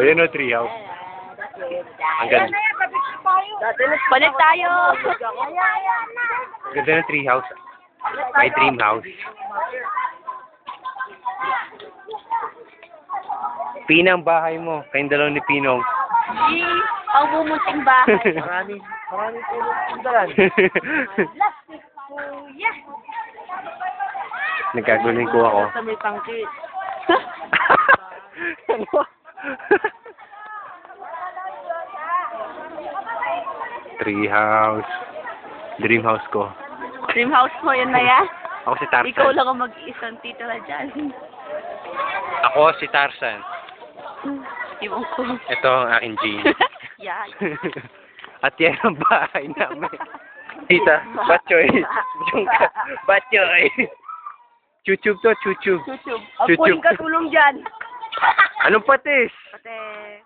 Ayan o, treehouse. Ang ganda. Balik tayo. Ganda ng treehouse. My dream house. Pinang bahay mo. Kayong dalaw ni Pinong. Ang bumuting bahay. Maraming puno sundaran. Nagkaguling ko ako. Sa may tangki. Ano? Treehouse. Dream house ko. Dream house mo, yun na yan. Ako si Tarzan. Ikaw lang ang mag-iisang titira dyan. Ako si Tarzan. Iwan ko. Ito ang aking jeans. Yan. At yan ang bahay namin. Tita, Batchoy. Batchoy. Chuchub to, chuchub. YouTube. Ang puling katulong dyan. Anong patis? Pati.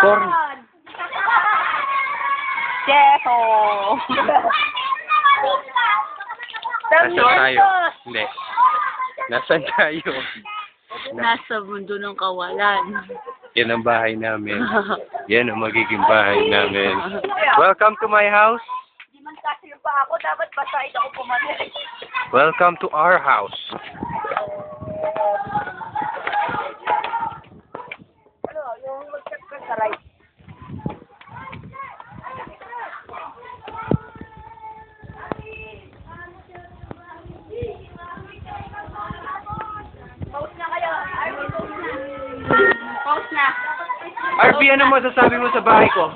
Corn. Keso. Nasaan tayo? Hindi. Nasaan tayo? Nasa mundo ng kawalan. Yan ang bahay namin. Yan ang magiging bahay namin. Welcome to my house. Di man kasi pa ako, dapat basahin ako pumatay. Welcome to our house. Ano, yung mag-check ka sa right. Pause na kayo. Pause na. RB, ano masasabi mo sa bahay ko?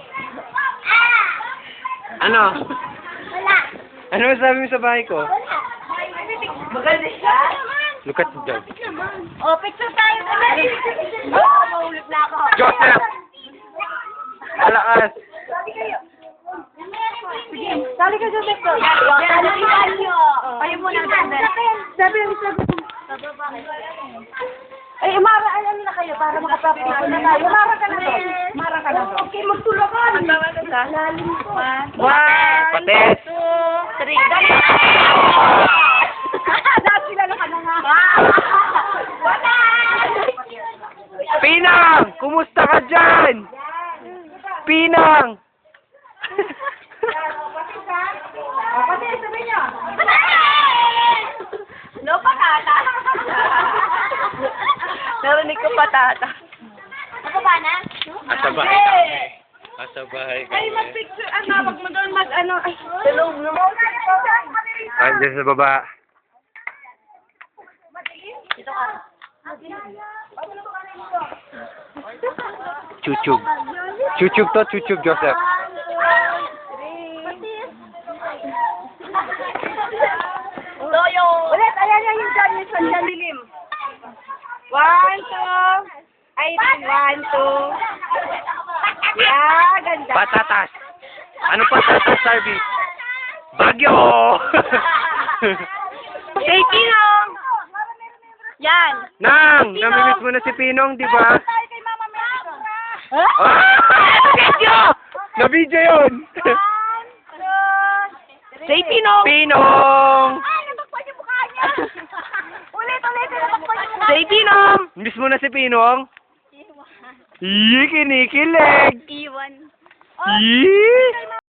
Ano? Wala. Ano masasabi mo sa bahay ko? Maganda siya. Look at the dog. Oh, picture tayo kami. Oh, mahulog na ako. Joseph! Alakas! Sali ka, Joseph. Sali nyo. Kayo muna, Joseph. Sabi lang sa ay, ano na kayo para makapapit na tayo. Mara ka na to. Mara ka na to. Okay, magtulakan. Lalim ko. 1, Pates! 2, 3. Dali! Dati lalo ka na nga. Wala! Pinang! Kumusta ka dyan? Pinang! Pati, sabi niyo. No, patata. Narinig ko patata. Ako ba na? Asa bahay. Asa bahay ka. Ay, mag-picture. Wag mo doon mag-ano. Ay, tulog mo. Andiyan sa baba. Dito ka. Chuchub. Chuchub to, chuchub, Joseph. Toyo. Ulit, ayan yung dyan, yung sandyan dilim. 1, 2. Ay, 1, 2. Yeah, ganda. Patatas. Ano patatas, Sarby? Bagyo! Hey, Pinong! Yan. Nang! Namimiss mo na si Pinong, di ba? Kay Mama Mexico. Ah! Video! Na-video yun! Say Pinong! Pinong! Ay, natakpan yung mukha niya. Ulit, natakpan yung mukha. Say Pinong! Miss mo na si Pinong? Yee, kinikilig! Iwan. Yee!